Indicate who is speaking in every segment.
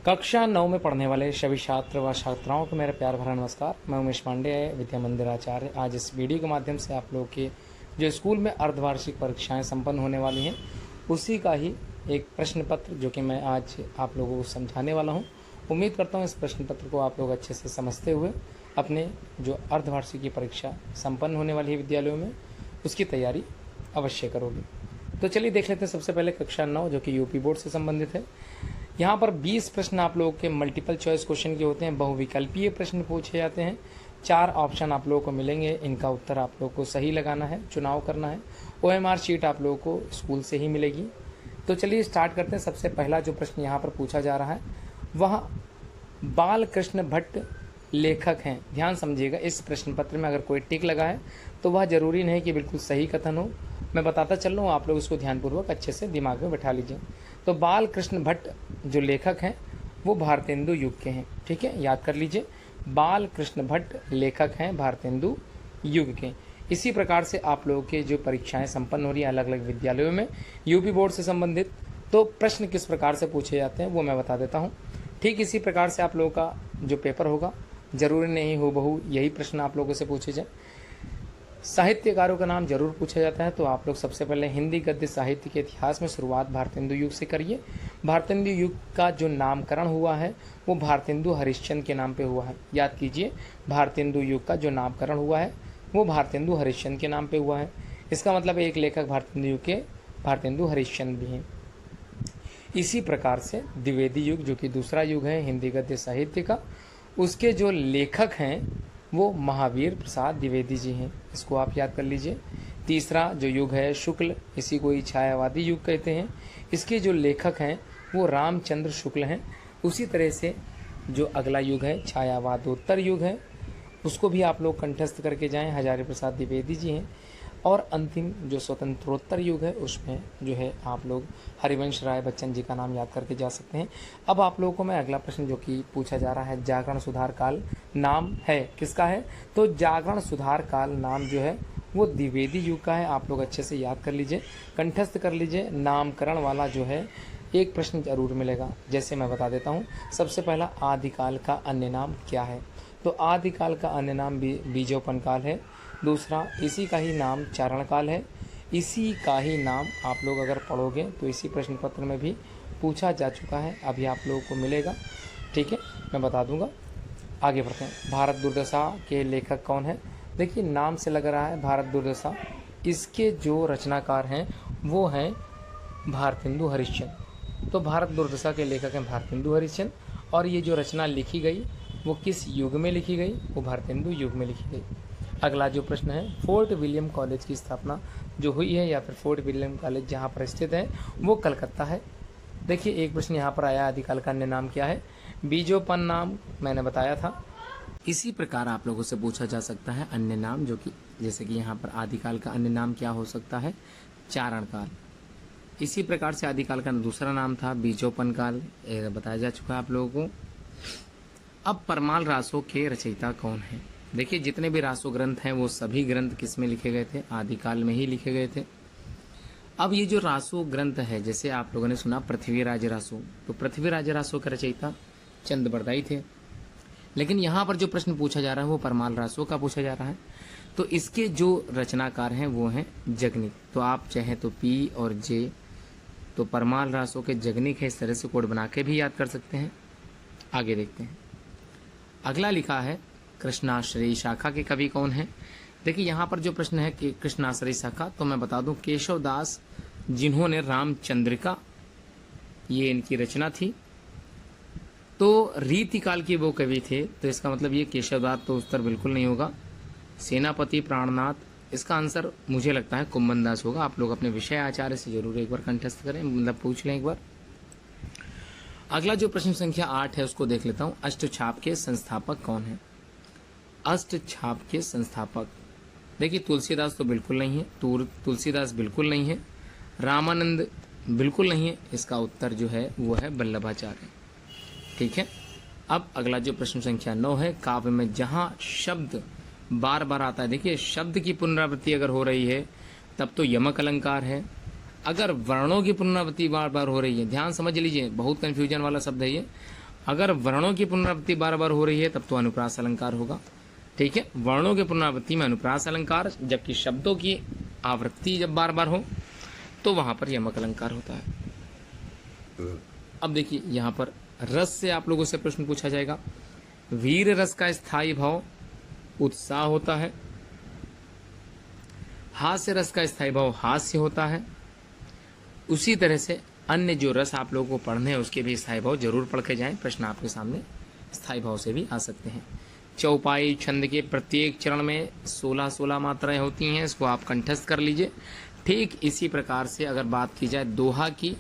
Speaker 1: कक्षा 9 में पढ़ने वाले सभी छात्र व छात्राओं को मेरा प्यार भरा नमस्कार। मैं उमेश पांडे, विद्या मंदिर आचार्य। आज इस वीडियो के माध्यम से आप लोगों के जो स्कूल में अर्धवार्षिक परीक्षाएं संपन्न होने वाली हैं, उसी का ही एक प्रश्न पत्र जो कि मैं आज आप लोगों को समझाने वाला हूं। उम्मीद करता हूं इस प्रश्न पत्र को आप लोग अच्छे से समझते हुए अपने जो अर्धवार्षिक की परीक्षा संपन्न होने वाली है विद्यालयों में, उसकी तैयारी अवश्य करोगे। तो चलिए देख लेते हैं। सबसे पहले कक्षा 9 जो कि यूपी बोर्ड से संबंधित है। यहाँ पर 20 प्रश्न आप लोगों के मल्टीपल चॉइस क्वेश्चन के होते हैं, बहुविकल्पीय प्रश्न पूछे जाते हैं। 4 ऑप्शन आप लोगों को मिलेंगे, इनका उत्तर आप लोगों को सही लगाना है, चुनाव करना है। OMR शीट आप लोगों को स्कूल से ही मिलेगी। तो चलिए स्टार्ट करते हैं। सबसे पहला जो प्रश्न यहाँ पर पूछा जा रहा है वह बाल कृष्ण भट्ट लेखक हैं। ध्यान समझिएगा, इस प्रश्न पत्र में अगर कोई टिक लगा है तो वह जरूरी नहीं कि बिल्कुल सही कथन हो। मैं बताता चल रहा हूँ, आप लोग उसको ध्यानपूर्वक अच्छे से दिमाग में बैठा लीजिए। तो बाल कृष्ण भट्ट जो लेखक हैं वो भारतेंदु युग के हैं। ठीक है, याद कर लीजिए, बाल कृष्ण भट्ट लेखक हैं भारतेंदु युग के। इसी प्रकार से आप लोगों के जो परीक्षाएं संपन्न हो रही है अलग अलग विद्यालयों में यूपी बोर्ड से संबंधित, तो प्रश्न किस प्रकार से पूछे जाते हैं वो मैं बता देता हूँ। ठीक इसी प्रकार से आप लोगों का जो पेपर होगा, जरूरी नहीं हूबहू यही प्रश्न आप लोगों से पूछे जाए। साहित्यकारों का नाम जरूर पूछा जाता है, तो आप लोग सबसे पहले हिंदी गद्य साहित्य के इतिहास में शुरुआत भारतेंदु युग से करिए। भारतेंदु युग का जो नामकरण हुआ है वो भारतेंदु हरिश्चंद्र के नाम पे हुआ है। याद कीजिए, भारतेंदु युग का जो नामकरण हुआ है वो भारतेंदु हरिश्चंद्र के नाम पे हुआ है। इसका मतलब एक लेखक भारतेंदु युग के भारतेंदु हरिश्चंद्र भी हैं। इसी प्रकार से द्विवेदी युग जो कि दूसरा युग है हिंदी गद्य साहित्य का, उसके जो लेखक हैं वो महावीर प्रसाद द्विवेदी जी हैं। इसको आप याद कर लीजिए। तीसरा जो युग है शुक्ल, इसी को ही छायावादी युग कहते हैं। इसके जो लेखक हैं वो रामचंद्र शुक्ल हैं। उसी तरह से जो अगला युग है छायावादोत्तर युग है, उसको भी आप लोग कंठस्थ करके जाएं, हजारी प्रसाद द्विवेदी जी हैं। और अंतिम जो स्वतंत्रोत्तर युग है उसमें जो है आप लोग हरिवंश राय बच्चन जी का नाम याद करके जा सकते हैं। अब आप लोगों को मैं अगला प्रश्न जो कि पूछा जा रहा है, जागरण सुधार काल नाम है किसका है? तो जागरण सुधार काल नाम जो है वो द्विवेदी युग का है। आप लोग अच्छे से याद कर लीजिए, कंठस्थ कर लीजिए। नामकरण वाला जो है एक प्रश्न जरूर मिलेगा। जैसे मैं बता देता हूँ, सबसे पहला आदिकाल का अन्य नाम क्या है? तो आदिकाल का अन्य नाम बीजोपन काल है। दूसरा, इसी का ही नाम चारण काल है। इसी का ही नाम आप लोग अगर पढ़ोगे तो इसी प्रश्न पत्र में भी पूछा जा चुका है, अभी आप लोगों को मिलेगा। ठीक है, मैं बता दूंगा। आगे बढ़ते हैं। भारत दुर्दशा के लेखक कौन है? देखिए, नाम से लग रहा है भारत दुर्दशा। इसके जो रचनाकार हैं वो हैं भारतेंदु हरिश्चंद्र। तो भारत दुर्दशा के लेखक हैं भारतेंदु हरिश्चंद्र। और ये जो रचना लिखी गई वो किस युग में लिखी गई? वो भारतेंदु युग में लिखी गई। अगला जो प्रश्न है, फोर्ट विलियम कॉलेज की स्थापना जो हुई है या फिर फोर्ट विलियम कॉलेज जहाँ पर स्थित है वो कलकत्ता है। देखिए, एक प्रश्न यहाँ पर आया, आदिकाल का अन्य नाम क्या है? बीजोपन नाम मैंने बताया था। इसी प्रकार आप लोगों से पूछा जा सकता है अन्य नाम, जो कि जैसे कि यहाँ पर आदिकाल का अन्य नाम क्या हो सकता है? चारण काल। इसी प्रकार से आदिकाल का दूसरा नाम था बीजोपन काल, बताया जा चुका है आप लोगों को। अब परमाल रासों के रचयिता कौन है? देखिए, जितने भी रासो ग्रंथ हैं वो सभी ग्रंथ किस में लिखे गए थे? आदिकाल में ही लिखे गए थे। अब ये जो रासो ग्रंथ है, जैसे आप लोगों ने सुना पृथ्वीराज रासो, तो पृथ्वीराज रासो के रचयिता चंद बरदाई थे। लेकिन यहाँ पर जो प्रश्न पूछा जा रहा है वो परमाल रासो का पूछा जा रहा है। तो इसके जो रचनाकार हैं वो हैं जगनिक। तो आप चाहें तो P और J, तो परमाल रासो के जगनिक है, इस तरह से कोड बना के भी याद कर सकते हैं। आगे देखते हैं। अगला लिखा है कृष्णाश्रयी शाखा के कवि कौन है? देखिए, यहाँ पर जो प्रश्न है कि कृष्णाश्रयी शाखा, तो मैं बता दूं केशव दास, जिन्होंने रामचंद्रिका, ये इनकी रचना थी। तो रीतिकाल के वो कवि थे, तो इसका मतलब ये केशव दास तो उत्तर बिल्कुल नहीं होगा। सेनापति प्राणनाथ, इसका आंसर मुझे लगता है कुम्भन दास होगा। आप लोग अपने विषय आचार्य से जरूर एक बार कंठस्थ करें, मतलब पूछ लें एक बार। अगला जो प्रश्न संख्या 8 है उसको देख लेता हूँ। अष्टछाप के संस्थापक कौन है? अष्टछाप के संस्थापक, देखिए, तुलसीदास तो बिल्कुल नहीं है, तुलसीदास बिल्कुल नहीं है, रामानंद बिल्कुल नहीं है। इसका उत्तर जो है वो है वल्लभाचार्य। ठीक है। अब अगला जो प्रश्न संख्या 9 है, काव्य में जहां शब्द बार बार आता है, देखिए शब्द की पुनरावृत्ति अगर हो रही है तब तो यमक अलंकार है। अगर वर्णों की पुनरावृत्ति बार बार हो रही है, ध्यान समझ लीजिए, बहुत कंफ्यूजन वाला शब्द है ये। अगर वर्णों की पुनरावृत्ति बार बार हो रही है तब तो अनुप्रास अलंकार होगा। ठीक है, वर्णों की पुनरावृत्ति में अनुप्रास अलंकार, जबकि शब्दों की आवृत्ति जब बार बार हो तो वहां पर यमक अलंकार होता है। अब देखिए यहाँ पर रस से आप लोगों से प्रश्न पूछा जाएगा। वीर रस का स्थायी भाव उत्साह होता है। हास्य रस का स्थायी भाव हास्य होता है। उसी तरह से अन्य जो रस आप लोगों को पढ़ने हैं उसके भी स्थायी भाव जरूर पढ़ के जाएं। प्रश्न आपके सामने स्थायी भाव से भी आ सकते हैं। चौपाई छंद के प्रत्येक चरण में 16-16 मात्राएं होती हैं, इसको आप कंठस्थ कर लीजिए। ठीक इसी प्रकार से अगर बात की जाए दोहा की,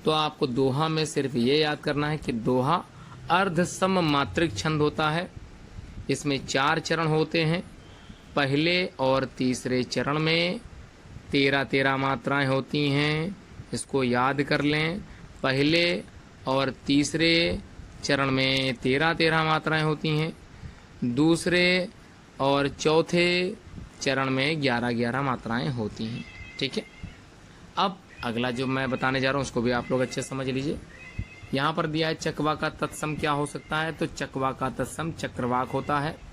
Speaker 1: तो आपको दोहा में सिर्फ ये याद करना है कि दोहा अर्ध सम मात्रिक छंद होता है। इसमें 4 चरण होते हैं। पहले और तीसरे चरण में 13-13 मात्राएं होती हैं, इसको याद कर लें। पहले और तीसरे चरण में 13-13 मात्राएं होती हैं। दूसरे और चौथे चरण में 11-11 मात्राएं होती हैं। ठीक है, अब अगला जो मैं बताने जा रहा हूँ उसको भी आप लोग अच्छे समझ लीजिए। यहाँ पर दिया है चकवा का तत्सम क्या हो सकता है, तो चकवा का तत्सम चक्रवाक होता है।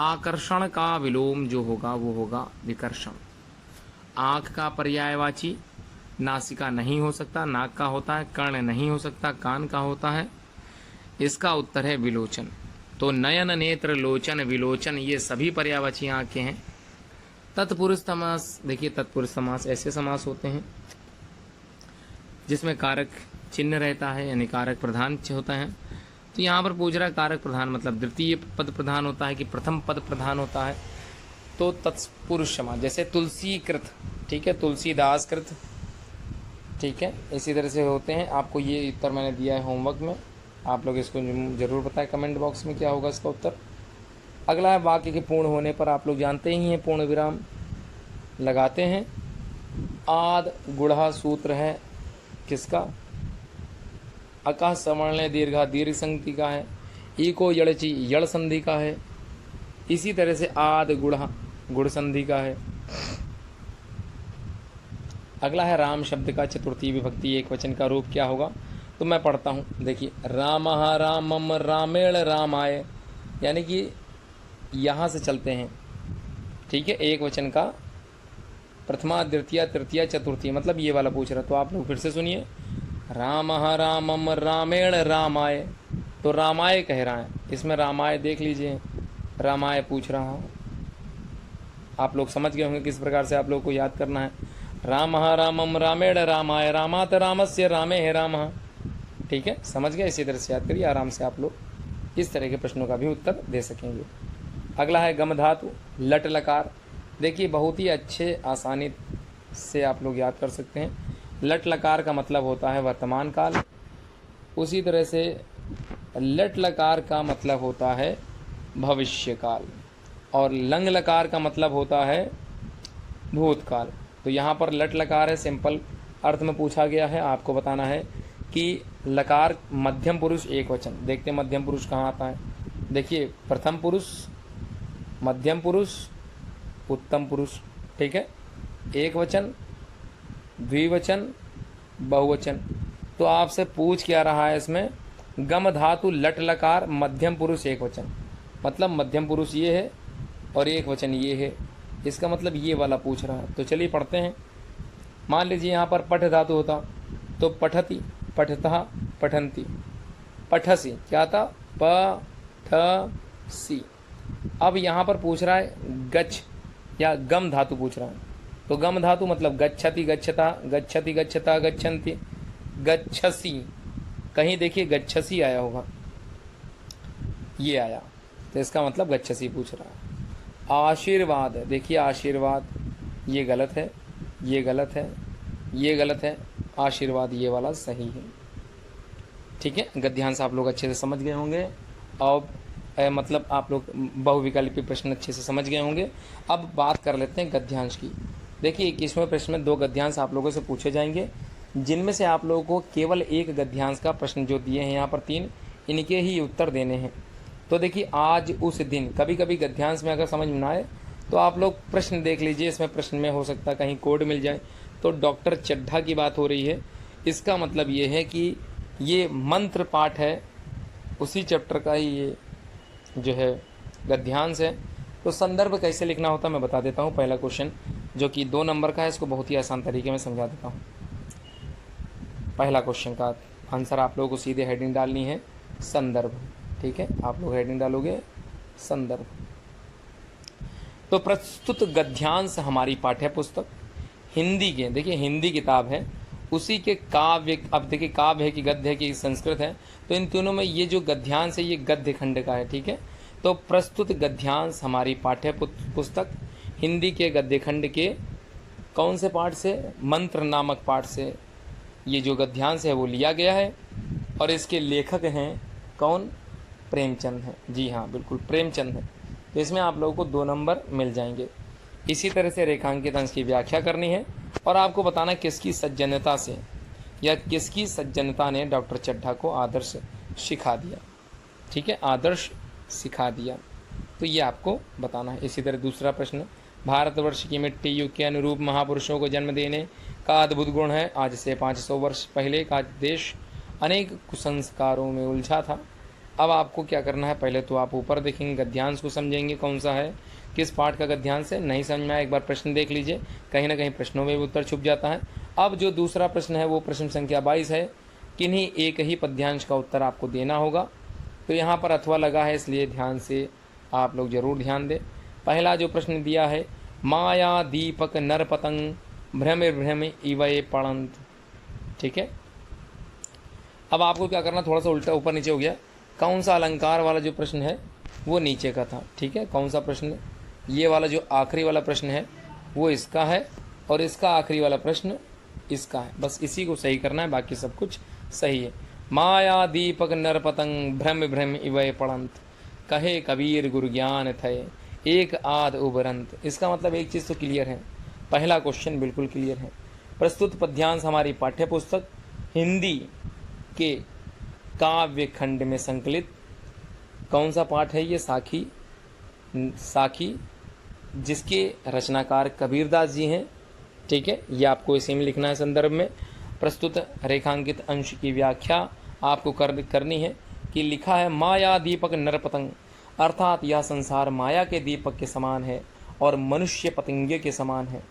Speaker 1: आकर्षण का विलोम जो होगा वो होगा विकर्षण। आँख का पर्यायवाची नासिका नहीं हो सकता, नाक का होता है। कर्ण नहीं हो सकता, कान का होता है। इसका उत्तर है विलोचन। तो नयन, नेत्र, लोचन, विलोचन ये सभी पर्यायवाची आँखें हैं। तत्पुरुष समास, देखिए तत्पुरुष समास ऐसे समास होते हैं जिसमें कारक चिन्ह रहता है, यानी कारक प्रधान होता है। तो यहाँ पर पूछ रहा है कारक प्रधान मतलब द्वितीय पद प्रधान होता है कि प्रथम पद प्रधान होता है। तो तत्पुरुष समास जैसे तुलसी कृत, ठीक है, तुलसीदास कृत, ठीक है, इसी तरह से होते हैं। आपको ये उत्तर मैंने दिया है होमवर्क में, आप लोग इसको जरूर बताएं कमेंट बॉक्स में क्या होगा इसका उत्तर। अगला है वाक्य के पूर्ण होने पर, आप लोग जानते ही हैं पूर्ण विराम लगाते हैं। आद गुढ़ा सूत्र है किसका, अका सवर्ण दीर्घा दीर्घ संधि का है। ई को यड़ची यड़ संधि का है। इसी तरह से आद गुढ़ा गुड़ संधि का है। अगला है राम शब्द का चतुर्थी विभक्ति एक वचन का रूप क्या होगा, तो मैं पढ़ता हूँ। देखिए रामः रामम रामेण रामाय, यानी कि यहाँ से चलते हैं। ठीक है, एक वचन का प्रथमा द्वितीय तृतीय चतुर्थी मतलब ये वाला पूछ रहा। तो आप लोग फिर से सुनिए, रामः रामम रामेण रामाय, तो रामाय कह रहा है, इसमें रामाय देख लीजिए, रामाय पूछ रहा हूँ। आप लोग समझ गए होंगे किस प्रकार से आप लोग को याद करना है। रामः रामम रामेण रामाय, रामात रामस्य रामे है रामः। ठीक है, समझ गए, इसी तरह से याद करिए, आराम से आप लोग इस तरह के प्रश्नों का भी उत्तर दे सकेंगे। अगला है गम धातु लट लकार। देखिए बहुत ही अच्छे आसानी से आप लोग याद कर सकते हैं। लट लकार का मतलब होता है वर्तमान काल। उसी तरह से लट लकार का मतलब होता है भविष्य काल, और लंग लकार का मतलब होता है भूतकाल। तो यहाँ पर लट लकार है, सिंपल अर्थ में पूछा गया है। आपको बताना है कि लकार मध्यम पुरुष एक वचन। देखते हैं मध्यम पुरुष कहाँ आता है। देखिए प्रथम पुरुष, मध्यम पुरुष, उत्तम पुरुष। ठीक है, एक वचन, द्विवचन, बहुवचन। तो आपसे पूछ क्या रहा है इसमें, गम धातु लट लकार मध्यम पुरुष एक वचन, मतलब मध्यम पुरुष ये है और एक वचन ये है, इसका मतलब ये वाला पूछ रहा है। तो चलिए पढ़ते हैं। मान लीजिए यहाँ पर पठ धातु होता तो पठति, पठतः, पठन्ति, पठसी क्या था, प-ठ-सी। अब यहाँ पर पूछ रहा है गच्छ या गम धातु पूछ रहा है। तो गम धातु मतलब गच्छति, गच्छता, गच्छति, गच्छता, गच्छन्ति, गच्छसी। कहीं देखिए गच्छसी आया होगा, ये आया, तो इसका मतलब गच्छसी पूछ रहा है। आशीर्वाद, देखिए आशीर्वाद ये गलत है, ये गलत है, ये गलत है, आशीर्वाद ये वाला सही है। ठीक है, गद्यांश आप लोग अच्छे से समझ गए होंगे और मतलब आप लोग बहुविकल्पी प्रश्न अच्छे से समझ गए होंगे। अब बात कर लेते हैं गद्यांश की। देखिए 21वें प्रश्न में 2 गद्यांश आप लोगों से पूछे जाएंगे, जिनमें से आप लोगों को केवल एक गद्यांश का प्रश्न जो दिए हैं यहाँ पर 3, इनके ही उत्तर देने हैं। तो देखिए आज उस दिन, कभी कभी गद्यांश में अगर समझ में ना आए तो आप लोग प्रश्न देख लीजिए, इसमें प्रश्न में हो सकता है कहीं कोड मिल जाए। तो डॉक्टर चड्ढा की बात हो रही है, इसका मतलब ये है कि ये मंत्र पाठ है उसी चैप्टर का ही ये जो है गद्यांश है। तो संदर्भ कैसे लिखना होता है मैं बता देता हूँ। पहला क्वेश्चन जो कि 2 नंबर का है, इसको बहुत ही आसान तरीके में समझा देता हूँ। पहला क्वेश्चन का आंसर आप लोगों को सीधे हेडिंग डालनी है संदर्भ। ठीक है, आप लोग हेडिंग डालोगे संदर्भ। तो प्रस्तुत गद्यांश हमारी पाठ्य पुस्तक हिंदी के, देखिए हिंदी किताब है, उसी के काव्य, अब देखिए काव्य है कि गद्य है कि संस्कृत है, तो इन तीनों में ये जो गद्यांश है ये गद्य खंड का है। ठीक है, तो प्रस्तुत गद्यांश हमारी पाठ्य पुस्तक हिंदी के गद्य खंड के कौन से पाठ से, मंत्र नामक पाठ से ये जो गद्यांश है वो लिया गया है। और इसके लेखक हैं कौन, प्रेमचंद हैं। जी हाँ, बिल्कुल प्रेमचंद है। तो इसमें आप लोगों को 2 नंबर मिल जाएंगे। इसी तरह से रेखांकित अंश की व्याख्या करनी है और आपको बताना किसकी सज्जनता से या किसकी सज्जनता ने डॉक्टर चड्ढा को आदर्श सिखा दिया। ठीक है, आदर्श सिखा दिया, तो ये आपको बताना है। इसी तरह दूसरा प्रश्न, भारतवर्ष की मिट्टी युग के अनुरूप महापुरुषों को जन्म देने का अद्भुत गुण है। आज से 500 वर्ष पहले का देश अनेक कुसंस्कारों में उलझा था। अब आपको क्या करना है, पहले तो आप ऊपर देखेंगे गद्यांश को समझेंगे कौन सा है, किस पाठ का गद्यांश है। नहीं समझ में आया एक बार प्रश्न देख लीजिए, कहीं ना कहीं प्रश्नों में भी उत्तर छुप जाता है। अब जो दूसरा प्रश्न है वो प्रश्न संख्या 22 है, किन्हीं एक ही पद्यांश का उत्तर आपको देना होगा। तो यहाँ पर अथवा लगा है, इसलिए ध्यान से आप लोग जरूर ध्यान दें। पहला जो प्रश्न दिया है, माया दीपक नर पतंग भ्रम भ्रम इवय पड़ंत। ठीक है, अब आपको क्या करना, थोड़ा सा उल्टा ऊपर नीचे हो गया। कौन सा अलंकार वाला जो प्रश्न है वो नीचे का था। ठीक है, कौन सा प्रश्न, ये वाला जो आखिरी वाला प्रश्न है वो इसका है और इसका आखिरी वाला प्रश्न इसका है। बस इसी को सही करना है, बाकी सब कुछ सही है। माया दीपक नर पतंग भ्रम भ्रम इवय पड़ंत, कहे कबीर गुरु ज्ञान थे एक आध उबरंत। इसका मतलब एक चीज़ तो क्लियर है, पहला क्वेश्चन बिल्कुल क्लियर है। प्रस्तुत पद्यांश हमारी पाठ्य पुस्तक हिंदी के काव्य खंड में संकलित कौन सा पाठ है, ये साखी, साखी जिसके रचनाकार कबीरदास जी हैं। ठीक है, ये आपको इसी में लिखना है संदर्भ में। प्रस्तुत रेखांकित अंश की व्याख्या आपको करनी है कि लिखा है माया दीपक नर पतंग, अर्थात यह संसार माया के दीपक के समान है और मनुष्य पतंगे के समान है।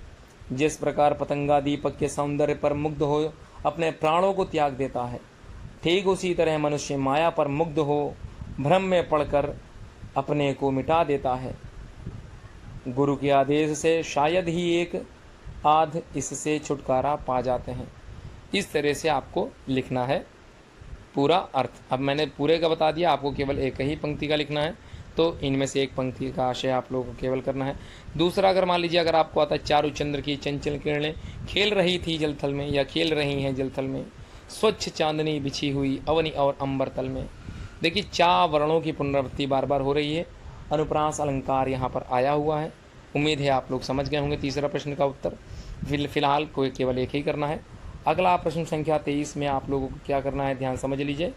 Speaker 1: जिस प्रकार पतंगा दीपक के सौंदर्य पर मुग्ध हो अपने प्राणों को त्याग देता है, ठीक उसी तरह मनुष्य माया पर मुग्ध हो भ्रम में पड़कर अपने को मिटा देता है। गुरु के आदेश से शायद ही एक आध इससे छुटकारा पा जाते हैं। इस तरह से आपको लिखना है पूरा अर्थ। अब मैंने पूरे का बता दिया, आपको केवल एक ही पंक्ति का लिखना है, तो इनमें से एक पंक्ति का आशय आप लोगों को केवल करना है। दूसरा, अगर मान लीजिए अगर आपको आता है, चारु चंद्र की चंचल किरणें खेल रही थी जलथल में या खेल रही हैं जलथल में, स्वच्छ चांदनी बिछी हुई अवनी और अंबर तल में। देखिए 4 वर्णों की पुनरावृत्ति बार बार हो रही है, अनुप्रास अलंकार यहाँ पर आया हुआ है। उम्मीद है आप लोग समझ गए होंगे तीसरा प्रश्न का उत्तर। फिलहाल कोई केवल एक ही करना है। अगला प्रश्न संख्या 23 में आप लोगों को क्या करना है, ध्यान समझ लीजिए।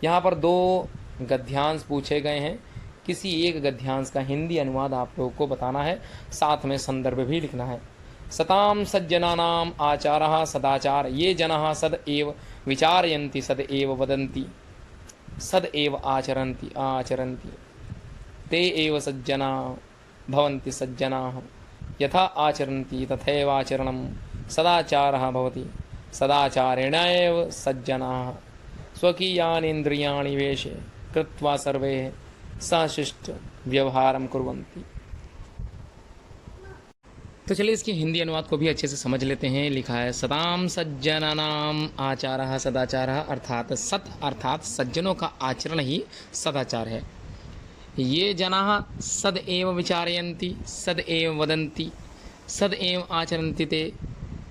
Speaker 1: यहाँ पर 2 गद्यांश पूछे गए हैं, किसी एक गद्यांश का हिंदी अनुवाद आप लोगों को बताना है, साथ में संदर्भ भी लिखना है। सताम सज्जनानाम आचारः सदाचार, ये जनः सद एव विचारयन्ति सद एव वदन्ति सद एव आचरन्ति आचरन्ति, ते एव सज्जना भवन्ति सज्जनाः, यथा आचरन्ति तथैवाचरणं सदाचारः भवति, सदाचारेण एव सज्जनाः स्वकीयानि इन्द्रियाणि वेशे कृत्वा सर्वे सशिष्ट व्यवहारं कुर्वन्ति। तो चलिए इसके हिंदी अनुवाद को भी अच्छे से समझ लेते हैं। लिखा है सताम सज्जनानाम आचारः सदाचारः, अर्थात सत अर्थात सज्जनों का आचरण ही सदाचार है। ये जनाः सद एव विचारयन्ति सद एव वदन्ति सद एव आचरन्ति ते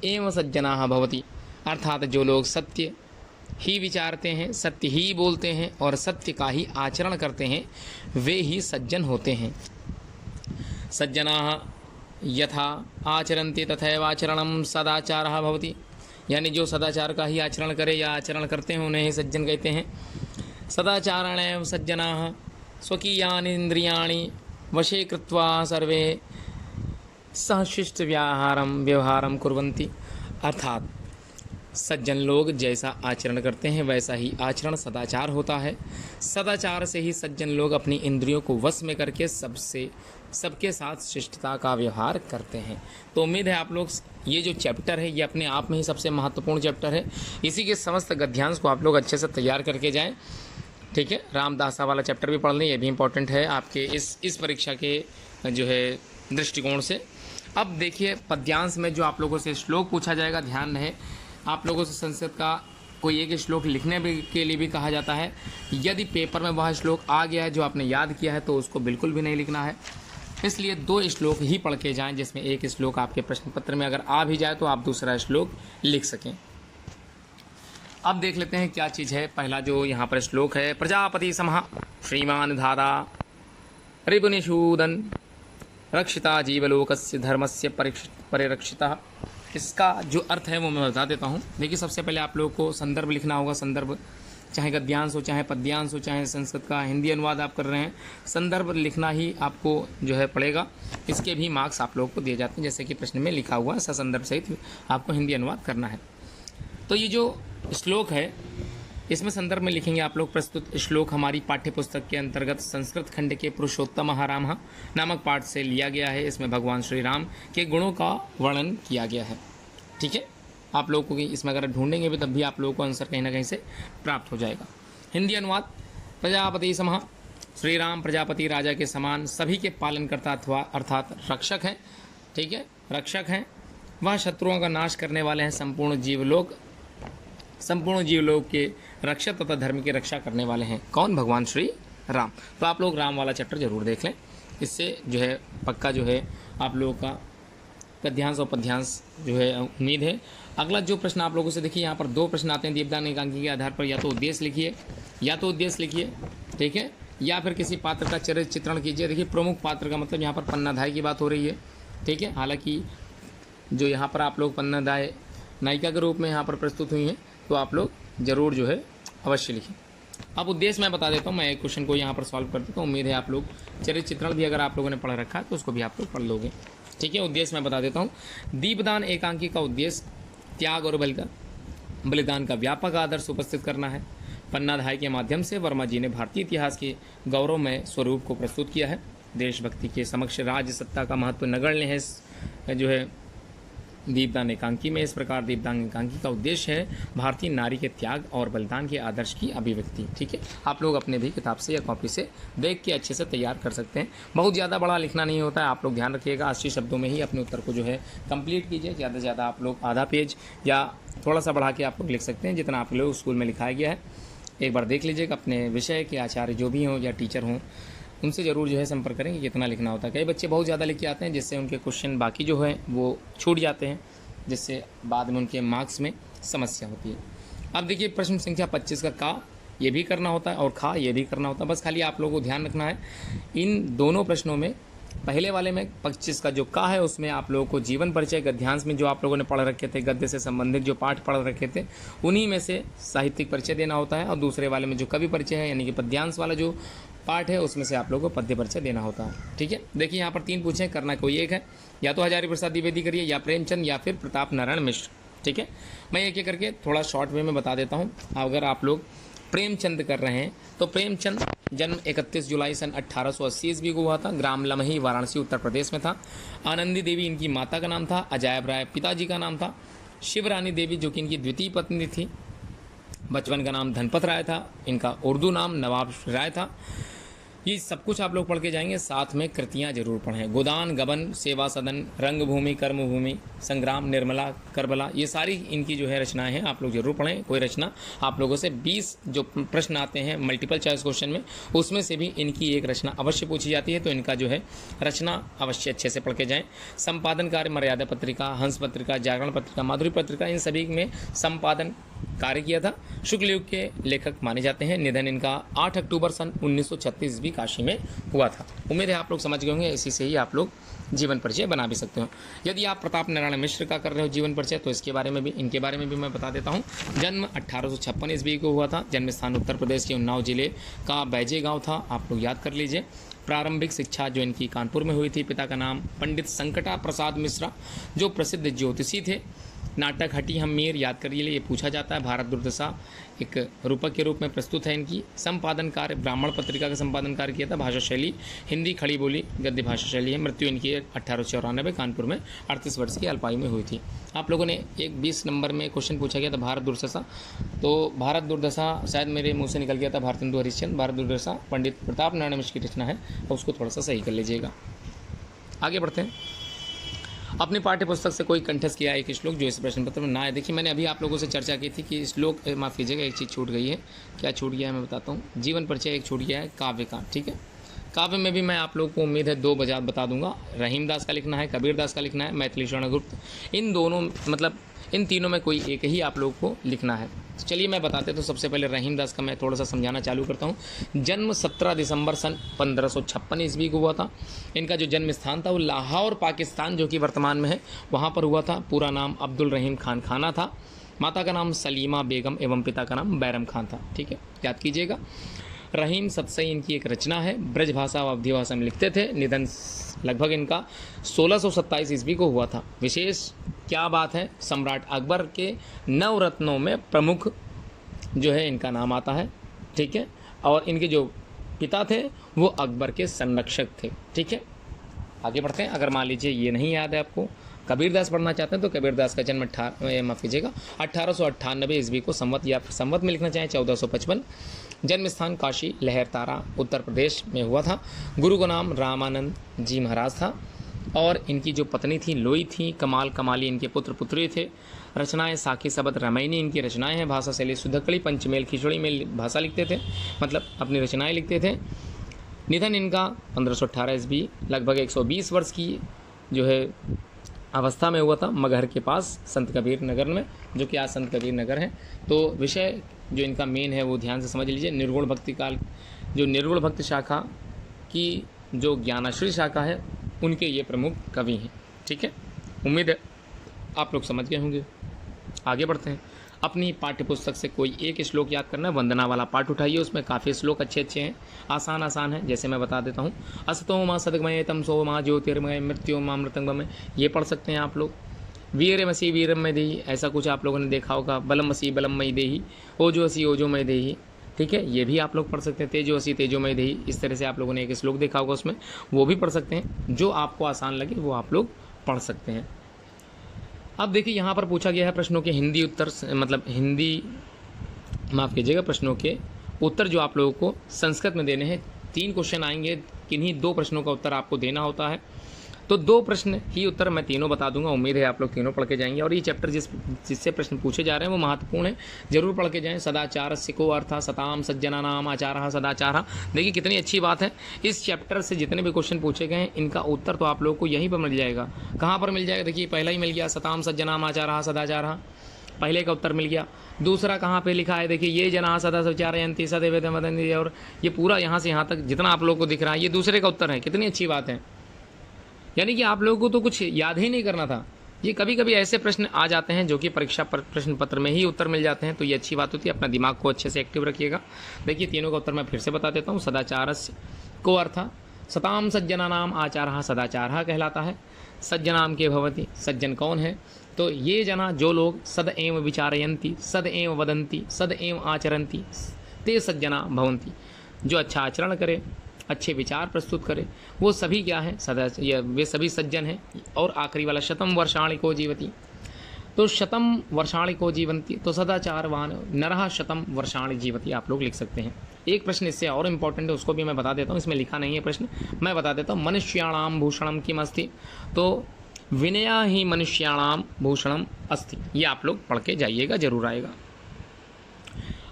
Speaker 1: एव सज्जनाः भवति, अर्थात जो लोग सत्य ही विचारते हैं, सत्य ही बोलते हैं और सत्य का ही आचरण करते हैं, वे ही सज्जन होते हैं। सज्जनाः यथा आचरन्ति तथैव आचरणं सदाचारः भवति, यानी जो सदाचार का ही आचरण करे या आचरण करते हैं उन्हें ही सज्जन कहते हैं। सदाचारेण सज्जनाः स्वकीयानि इन्द्रियाणि वशे कृत्वा सर्वे सहशिष्ट व्यवहारं कुर्वन्ति, अर्थात सज्जन लोग जैसा आचरण करते हैं वैसा ही आचरण सदाचार होता है। सदाचार से ही सज्जन लोग अपनी इंद्रियों को वश में करके सबके साथ शिष्टता का व्यवहार करते हैं। तो उम्मीद है आप लोग ये जो चैप्टर है ये अपने आप में ही सबसे महत्वपूर्ण चैप्टर है। इसी के समस्त गद्यांश को आप लोग अच्छे से तैयार करके जाएं। ठीक है, रामदासा वाला चैप्टर भी पढ़ लें, ये भी इंपॉर्टेंट है आपके इस परीक्षा के जो है दृष्टिकोण से। अब देखिए पद्यांश में जो आप लोगों से श्लोक पूछा जाएगा, ध्यान रहे आप लोगों से संस्कृत का कोई एक श्लोक लिखने के लिए भी कहा जाता है। यदि पेपर में वह श्लोक आ गया है जो आपने याद किया है तो उसको बिल्कुल भी नहीं लिखना है, इसलिए 2 श्लोक ही पढ़ के जाएं, जिसमें एक श्लोक आपके प्रश्न पत्र में अगर आ भी जाए तो आप दूसरा श्लोक लिख सकें। अब देख लेते हैं क्या चीज़ है। पहला जो यहाँ पर श्लोक है, प्रजापति समः श्रीमान धारा रिपुनिषूदन रक्षिता जीवलोकस्य धर्मस्य परिरक्षिता। इसका जो अर्थ है वो मैं बता देता हूँ। देखिए सबसे पहले आप लोगों को संदर्भ लिखना होगा। संदर्भ चाहे गद्यांश हो, चाहे पद्यांश हो, चाहे संस्कृत का हिंदी अनुवाद आप कर रहे हैं, संदर्भ लिखना ही आपको जो है पड़ेगा। इसके भी मार्क्स आप लोगों को दिए जाते हैं, जैसे कि प्रश्न में लिखा हुआ है संदर्भ सहित आपको हिंदी अनुवाद करना है। तो ये जो श्लोक है इसमें संदर्भ में लिखेंगे आप लोग। प्रस्तुत श्लोक हमारी पाठ्य पुस्तक के अंतर्गत संस्कृत खंड के पुरुषोत्तम राम नामक पाठ से लिया गया है। इसमें भगवान श्री राम के गुणों का वर्णन किया गया है। ठीक है, आप लोगों को इसमें अगर ढूंढेंगे भी तब भी आप लोगों को आंसर कहीं ना कहीं से प्राप्त हो जाएगा। हिंदी अनुवाद, प्रजापति समः श्री राम प्रजापति राजा के समान सभी के पालनकर्ता अथवा अर्थात रक्षक हैं। ठीक है, रक्षक हैं। वह शत्रुओं का नाश करने वाले हैं। संपूर्ण जीवलोक के रक्षक तथा धर्म की रक्षा करने वाले हैं। कौन? भगवान श्री राम। तो आप लोग राम वाला चैप्टर जरूर देख लें, इससे जो है पक्का जो है आप लोगों का गद्यांश और पद्यांश जो है उम्मीद है। अगला जो प्रश्न आप लोगों से देखिए, यहाँ पर 2 प्रश्न आते हैं दीपदान एकांकी के आधार पर। या तो उद्देश्य लिखिए, ठीक है, या फिर किसी पात्र का चरित्र चित्रण कीजिए। देखिए प्रमुख पात्र का मतलब यहाँ पर पन्नाधाय की बात हो रही है। ठीक है, हालांकि जो यहाँ पर आप लोग पन्नाधाय नायिका के रूप में यहाँ पर प्रस्तुत हुई हैं, तो आप लोग ज़रूर जो है अवश्य लिखें। अब उद्देश्य मैं बता देता हूँ, मैं एक क्वेश्चन को यहाँ पर सॉल्व कर देता हूँ। उम्मीद है आप लोग चरित्र चित्रण भी अगर आप लोगों ने पढ़ रखा है तो उसको भी आप लोग पढ़ लोगे। ठीक है, उद्देश्य मैं बता देता हूँ। दीपदान एकांकी का उद्देश्य त्याग और बलिदान का व्यापक आदर्श उपस्थित करना है। पन्नाधाय के माध्यम से वर्मा जी ने भारतीय इतिहास के गौरवमय स्वरूप को प्रस्तुत किया है। देशभक्ति के समक्ष राज्य सत्ता का महत्व नगण्य है जो है दीपदान एकांकी में। इस प्रकार दीपदान एकांकी का उद्देश्य है भारतीय नारी के त्याग और बलिदान के आदर्श की अभिव्यक्ति। ठीक है, आप लोग अपने भी किताब से या कॉपी से देख के अच्छे से तैयार कर सकते हैं। बहुत ज़्यादा बड़ा लिखना नहीं होता है, आप लोग ध्यान रखिएगा। 80 शब्दों में ही अपने उत्तर को जो है कंप्लीट कीजिए। ज़्यादा से ज़्यादा आप लोग आधा पेज या थोड़ा सा बढ़ा के आप लोग लिख सकते हैं, जितना आप लोग स्कूल में लिखाया गया है। एक बार देख लीजिएगा, अपने विषय के आचार्य जो भी हों या टीचर हों उनसे ज़रूर जो है संपर्क करें कि कितना लिखना होता है। कई बच्चे बहुत ज़्यादा लिख के आते हैं, जिससे उनके क्वेश्चन बाकी जो है वो छूट जाते हैं, जिससे बाद में उनके मार्क्स में समस्या होती है। अब देखिए प्रश्न संख्या 25 का ये भी करना होता है और खा ये भी करना होता है। बस खाली आप लोगों को ध्यान रखना है इन दोनों प्रश्नों में। पहले वाले में 25 का जो का है उसमें आप लोगों को जीवन परिचय, गद्यांश में जो आप लोगों ने पढ़ रखे थे, गद्य से संबंधित जो पाठ पढ़ रखे थे उन्हीं में से साहित्यिक परिचय देना होता है। और दूसरे वाले में जो कवि परिचय है यानी कि पद्यांश वाला जो पाठ है उसमें से आप लोगों को पद्य परिचय देना होता है। ठीक है, देखिए यहाँ पर 3 पूछे, करना कोई एक है। या तो हजारी प्रसाद द्विवेदी करिए, या प्रेमचंद, या फिर प्रताप नारायण मिश्र। ठीक है, मैं एक करके थोड़ा शॉर्ट वे में बता देता हूँ। अगर आप लोग प्रेमचंद कर रहे हैं तो प्रेमचंद जन्म 31 जुलाई सन 1880 ईस्वी को हुआ था। ग्राम लमही, वाराणसी, उत्तर प्रदेश में था। आनंदी देवी इनकी माता का नाम था। अजायब राय पिताजी का नाम था। शिवरानी देवी जो कि इनकी द्वितीय पत्नी थी। बचपन का नाम धनपत राय था। इनका उर्दू नाम नवाब राय था। ये सब कुछ आप लोग पढ़ के जाएंगे, साथ में कृतियाँ जरूर पढ़ें। गोदान, गबन, सेवा सदन, रंगभूमि, कर्मभूमि, संग्राम, निर्मला, करबला, ये सारी इनकी जो है रचनाएं हैं, आप लोग जरूर पढ़ें। कोई रचना आप लोगों से 20 जो प्रश्न आते हैं मल्टीपल चॉइस क्वेश्चन में, उसमें से भी इनकी एक रचना अवश्य पूछी जाती है, तो इनका जो है रचना अवश्य अच्छे से पढ़ के जाएँ। संपादन कार्य मर्यादा पत्रिका, हंस पत्रिका, जागरण पत्रिका, माधुरी पत्रिका, इन सभी में संपादन कार्य किया था। शुक्ल युग के लेखक माने जाते हैं। निधन इनका 8 अक्टूबर सन 1936 ईस्वी काशी में हुआ था। उम्मीद है आप लोग समझ गए होंगे। इसी से ही आप लोग जीवन परिचय बना भी सकते हो। यदि आप प्रताप नारायण मिश्र का कर रहे हो जीवन परिचय, तो इनके बारे में भी मैं बता देता हूँ। जन्म 1856 ईस्वी को हुआ था। जन्म स्थान उत्तर प्रदेश के उन्नाव जिले का बैजे गाँव था, आप लोग याद कर लीजिए। प्रारंभिक शिक्षा जो इनकी कानपुर में हुई थी। पिता का नाम पंडित संकटा प्रसाद मिश्रा जो प्रसिद्ध ज्योतिषी थे। नाटक हटी हम मीर याद करिए, ये पूछा जाता है। भारत दुर्दशा एक रूपक के रूप में प्रस्तुत है इनकी। संपादन कार्य ब्राह्मण पत्रिका का संपादन कार्य किया था। भाषा शैली हिंदी खड़ी बोली गद्य भाषा शैली है। मृत्यु इनकी 1894 कानपुर में 38 वर्ष की अल्पायु में हुई थी। आप लोगों ने एक 20 नंबर में क्वेश्चन पूछा गया था भारत दुर्दशा, तो भारत दुर्दशा शायद मेरे मुँह से निकल गया था भारतेंदु हरिश्चंद्र। भारत दुर्दशा पंडित प्रताप नारायण मिश्र की रचना है, और उसको थोड़ा सा सही कर लीजिएगा। आगे बढ़ते हैं। अपनी पाठ्य पुस्तक से कोई कंठस्थ किया एक श्लोक जो इस प्रश्न पत्र में ना है। देखिए मैंने अभी आप लोगों से चर्चा की थी कि श्लोक, माफ़ कीजिएगा एक चीज़ छूट गई है। क्या छूट गया है मैं बताता हूँ। जीवन परिचय एक छूट गया है, काव्य का, ठीक है। काव्य में भी मैं आप लोगों को उम्मीद है 2 बजा बता दूंगा। रहीमदास का लिखना है, कबीरदास का लिखना है, मैथिली शरण गुप्त, इन दोनों मतलब इन तीनों में कोई एक ही आप लोगों को लिखना है। तो चलिए मैं बताते तो सबसे पहले रहीमदास का मैं थोड़ा सा समझाना चालू करता हूँ। जन्म 17 दिसंबर सन 1556 ईस्वी को हुआ था। इनका जो जन्म स्थान था वो लाहौर पाकिस्तान जो कि वर्तमान में है वहाँ पर हुआ था। पूरा नाम अब्दुल रहीम खान खाना था। माता का नाम सलीमा बेगम एवं पिता का नाम बैरम खान था, ठीक है, याद कीजिएगा। रहीम सतसई इनकी एक रचना है। ब्रज भाषा व अवधी भाषा में लिखते थे। निधन लगभग इनका 1627 ईस्वी को हुआ था। विशेष क्या बात है, सम्राट अकबर के नवरत्नों में प्रमुख जो है इनका नाम आता है, ठीक है। और इनके जो पिता थे वो अकबर के संरक्षक थे, ठीक है। आगे बढ़ते हैं। अगर मान लीजिए ये नहीं याद है आपको, कबीरदास पढ़ना चाहते हैं तो कबीरदास का जन्म 1898 ईस्वी को संवत या संवत में लिखना चाहें 1455। जन्म स्थान काशी लहर तारा उत्तर प्रदेश में हुआ था। गुरु का नाम रामानंद जी महाराज था। और इनकी जो पत्नी थी लोई थी। कमाल कमाली इनके पुत्र पुत्री थे। रचनाएं साखी सबद रामायणी इनकी रचनाएं हैं। भाषा शैली सुधकड़ी पंचमेल खिचड़ी में भाषा लिखते थे, मतलब अपनी रचनाएं लिखते थे। निधन इनका 1518 ईस्वी लगभग 120 वर्ष की जो है अवस्था में हुआ था, मगहर के पास संत कबीर नगर में, जो कि आज संत कबीर नगर है। तो विषय जो इनका मेन है वो ध्यान से समझ लीजिए। निर्गुण भक्ति काल, जो निर्गुण भक्त शाखा की जो ज्ञानाश्री शाखा है उनके ये प्रमुख कवि हैं, ठीक है। उम्मीद है आप लोग समझ गए होंगे। आगे बढ़ते हैं। अपनी पाठ्य पुस्तक से कोई एक श्लोक याद करना है। वंदना वाला पाठ उठाइए, उसमें काफ़ी श्लोक अच्छे अच्छे हैं, आसान आसान है। जैसे मैं बता देता हूँ। असतो माँ सदगमय तमसो माँ ज्योतिर्मय मृत्यु माँ मृतंगमय, ये पढ़ सकते हैं आप लोग। वीरमसी वीरमय देही, ऐसा कुछ आप लोगों ने देखा होगा। बलमसी बलमय देही, ओजोसी ओजोमय देही, ठीक है, ये भी आप लोग पढ़ सकते हैं। तेजोसी तेजोमय देही, इस तरह से आप लोगों ने एक श्लोक देखा होगा, उसमें वो भी पढ़ सकते हैं। जो आपको आसान लगे वो आप लोग पढ़ सकते हैं। अब देखिए यहाँ पर पूछा गया है प्रश्नों के हिंदी उत्तर, मतलब हिंदी माफ़ कीजिएगा, प्रश्नों के उत्तर जो आप लोगों को संस्कृत में देने हैं। 3 क्वेश्चन आएंगे, किन्हीं 2 प्रश्नों का उत्तर आपको देना होता है। तो 2 प्रश्न ही उत्तर मैं तीनों बता दूंगा। उम्मीद है आप लोग तीनों पढ़ के जाएंगे। और ये चैप्टर जिससे प्रश्न पूछे जा रहे हैं वो महत्वपूर्ण है, जरूर पढ़ के जाएं। सदाचार सिको अर्थ सताम सज्जना नाम आचार सदाचार। देखिए कितनी अच्छी बात है। इस चैप्टर से जितने भी क्वेश्चन पूछे गए हैं इनका उत्तर तो आप लोगों को यहीं पर मिल जाएगा। कहाँ पर मिल जाएगा? देखिए पहला ही मिल गया, सताम सज्जनाम आचार सदाचार, पहले का उत्तर मिल गया। दूसरा कहाँ पे लिखा है? देखिए ये जना सदा सचारयंती सदैव वदन्ति, और ये पूरा यहाँ से यहाँ तक जितना आप लोगों को दिख रहा है ये दूसरे का उत्तर है। कितनी अच्छी बात है। यानी कि आप लोगों को तो कुछ याद ही नहीं करना था। ये कभी कभी ऐसे प्रश्न आ जाते हैं जो कि परीक्षा प्रश्न पत्र में ही उत्तर मिल जाते हैं, तो ये अच्छी बात होती है। अपना दिमाग को अच्छे से एक्टिव रखिएगा। देखिए तीनों का उत्तर मैं फिर से बता देता हूँ। सदाचारस्य को अर्थ सताम सज्जनानाम आचारः सदाचारः कहलाता है। सज्जनाम के भवति, सज्जन कौन है? तो ये जना जो लोग सद एव विचारयन्ति सद एव वदन्ति सद एव आचरन्ति ते सज्जना भवन्ति, जो अच्छा आचरण करे, अच्छे विचार प्रस्तुत करे, वो सभी क्या है? सदा वे सभी सज्जन हैं। और आखिरी वाला शतम वर्षाणि को जीवति, तो शतम वर्षाणि को जीवंती, तो सदाचारवान नरः शतम वर्षाणि जीवति आप लोग लिख सकते हैं। एक प्रश्न इससे और इम्पोर्टेंट है, उसको भी मैं बता देता हूँ। इसमें लिखा नहीं है प्रश्न, मैं बता देता हूँ। मनुष्याणाम भूषणम किम अस्ति, तो विनया ही मनुष्याणाम भूषणम अस्ति, ये आप लोग पढ़ के जाइएगा, जरूर आएगा।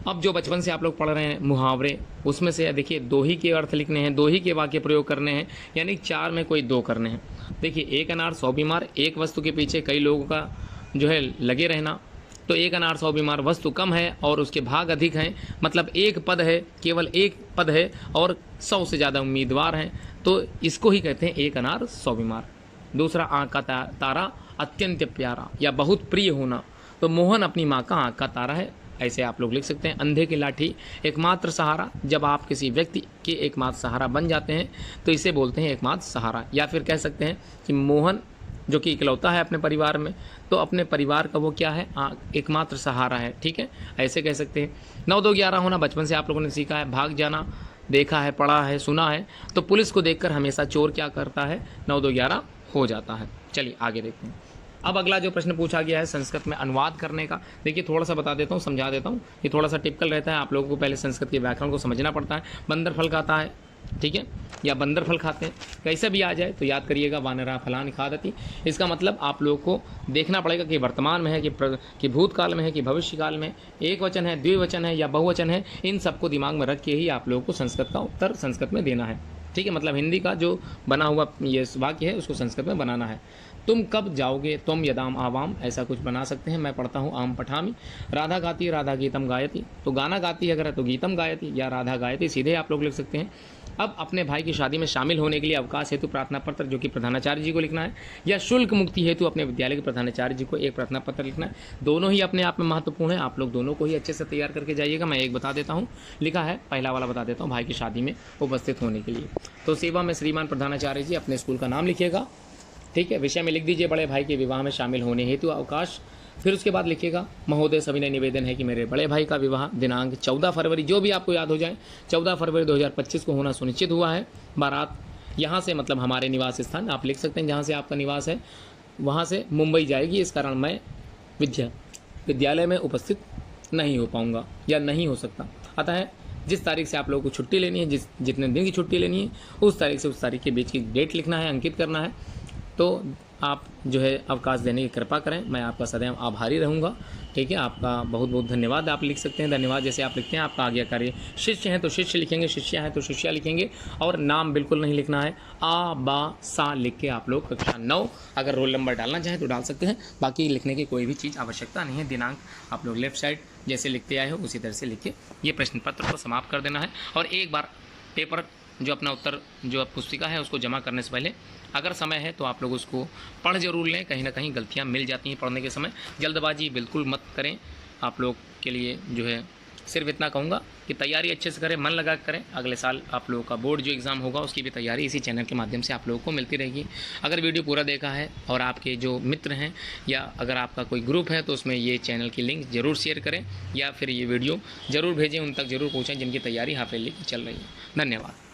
Speaker 1: अब जो बचपन से आप लोग पढ़ रहे हैं मुहावरे, उसमें से देखिए 2 ही के अर्थ लिखने हैं, 2 ही के वाक्य प्रयोग करने हैं, यानी 4 में कोई 2 करने हैं। देखिए 1 अनार 100 बीमार, एक वस्तु के पीछे कई लोगों का जो है लगे रहना, तो 1 अनार 100 बीमार, वस्तु कम है और उसके भाग अधिक हैं, मतलब एक पद है, केवल एक पद है और 100 से ज़्यादा उम्मीदवार हैं, तो इसको ही कहते हैं 1 अनार 100 बीमार। दूसरा आँख का तारा अत्यंत प्यारा या बहुत प्रिय होना, तो मोहन अपनी माँ का आँख का तारा है, ऐसे आप लोग लिख सकते हैं। अंधे की लाठी एकमात्र सहारा, जब आप किसी व्यक्ति के एकमात्र सहारा बन जाते हैं तो इसे बोलते हैं एकमात्र सहारा। या फिर कह सकते हैं कि मोहन जो कि इकलौता है अपने परिवार में, तो अपने परिवार का वो क्या है, एकमात्र सहारा है। ठीक है, ऐसे कह सकते हैं। 9 2 11 होना बचपन से आप लोगों ने सीखा है, भाग जाना देखा है, पढ़ा है, सुना है। तो पुलिस को देखकर हमेशा चोर क्या करता है, 9 2 11 हो जाता है। चलिए आगे देखते हैं। अब अगला जो प्रश्न पूछा गया है संस्कृत में अनुवाद करने का, देखिए थोड़ा सा बता देता हूँ, समझा देता हूँ। ये थोड़ा सा टिपिकल रहता है, आप लोगों को पहले संस्कृत के व्याकरण को समझना पड़ता है। बंदर फल खाता है, ठीक है, या बंदर फल खाते हैं, कैसे भी आ जाए तो याद करिएगा वानरा फलानि खादति। इसका मतलब आप लोगों को देखना पड़ेगा कि वर्तमान में है कि भूतकाल में है कि भविष्य काल में, एक वचन है, द्विवचन है या बहुवचन है। इन सबको दिमाग में रख के ही आप लोगों को संस्कृत का उत्तर संस्कृत में देना है। ठीक है, मतलब हिंदी का जो बना हुआ ये वाक्य है उसको संस्कृत में बनाना है। तुम कब जाओगे, तुम यदाम आवाम, ऐसा कुछ बना सकते हैं। मैं पढ़ता हूँ आम पठामी। राधा गाती है, राधा गीतम गायती, तो गाना गाती है अगर है तो गीतम गायती या राधा गायती, सीधे आप लोग लिख सकते हैं। अब अपने भाई की शादी में शामिल होने के लिए अवकाश हेतु प्रार्थना पत्र जो कि प्रधानाचार्य जी को लिखना है, या शुल्क मुक्ति हेतु अपने विद्यालय के प्रधानाचार्य जी को एक प्रार्थना पत्र लिखना है। दोनों ही अपने आप में महत्वपूर्ण है, आप लोग दोनों को ही अच्छे से तैयार करके जाइएगा। मैं एक बता देता हूँ, लिखा है, पहला वाला बता देता हूँ, भाई की शादी में उपस्थित होने के लिए। तो सेवा में श्रीमान प्रधानाचार्य जी, अपने स्कूल का नाम लिखिएगा। ठीक है, विषय में लिख दीजिए बड़े भाई के विवाह में शामिल होने हेतु अवकाश। फिर उसके बाद लिखिएगा, महोदय सविनय निवेदन है कि मेरे बड़े भाई का विवाह दिनांक 14 फरवरी, जो भी आपको याद हो जाए, 14 फरवरी 2025 को होना सुनिश्चित हुआ है। बारात यहाँ से, मतलब हमारे निवास स्थान आप लिख सकते हैं जहाँ से आपका निवास है, वहाँ से मुंबई जाएगी। इस कारण मैं विद्यालय में उपस्थित नहीं हो पाऊँगा या नहीं हो सकता। अतः जिस तारीख से आप लोगों को छुट्टी लेनी है, जितने दिन की छुट्टी लेनी है, उस तारीख से उस तारीख के बीच की डेट लिखना है, अंकित करना है। तो आप जो है अवकाश देने की कृपा करें, मैं आपका सदैव आभारी रहूँगा। ठीक है, आपका बहुत बहुत धन्यवाद आप लिख सकते हैं। धन्यवाद जैसे आप लिखते हैं आपका आज्ञाकारी। शिष्य हैं तो शिष्य लिखेंगे, शिष्या हैं तो शिष्या लिखेंगे, और नाम बिल्कुल नहीं लिखना है। आ बा सा लिख के आप लोग कक्षा 9, अगर रोल नंबर डालना चाहें तो डाल सकते हैं, बाकी लिखने की कोई भी चीज़ आवश्यकता नहीं है। दिनांक आप लोग लेफ्ट साइड जैसे लिखते आए हो उसी तरह से लिख के ये प्रश्न पत्र को समाप्त कर देना है। और एक बार पेपर जो अपना उत्तर जो पुस्तिका है उसको जमा करने से पहले अगर समय है तो आप लोग उसको पढ़ जरूर लें, कहीं ना कहीं गलतियां मिल जाती हैं पढ़ने के समय। जल्दबाजी बिल्कुल मत करें। आप लोग के लिए जो है सिर्फ इतना कहूँगा कि तैयारी अच्छे से करें, मन लगा करें। अगले साल आप लोगों का बोर्ड जो एग्ज़ाम होगा उसकी भी तैयारी इसी चैनल के माध्यम से आप लोगों को मिलती रहेगी। अगर वीडियो पूरा देखा है और आपके जो मित्र हैं या अगर आपका कोई ग्रुप है तो उसमें ये चैनल की लिंक ज़रूर शेयर करें, या फिर ये वीडियो ज़रूर भेजें, उन तक ज़रूर पहुँचाएँ जिनकी तैयारी हाफिज़ली की चल रही है। धन्यवाद।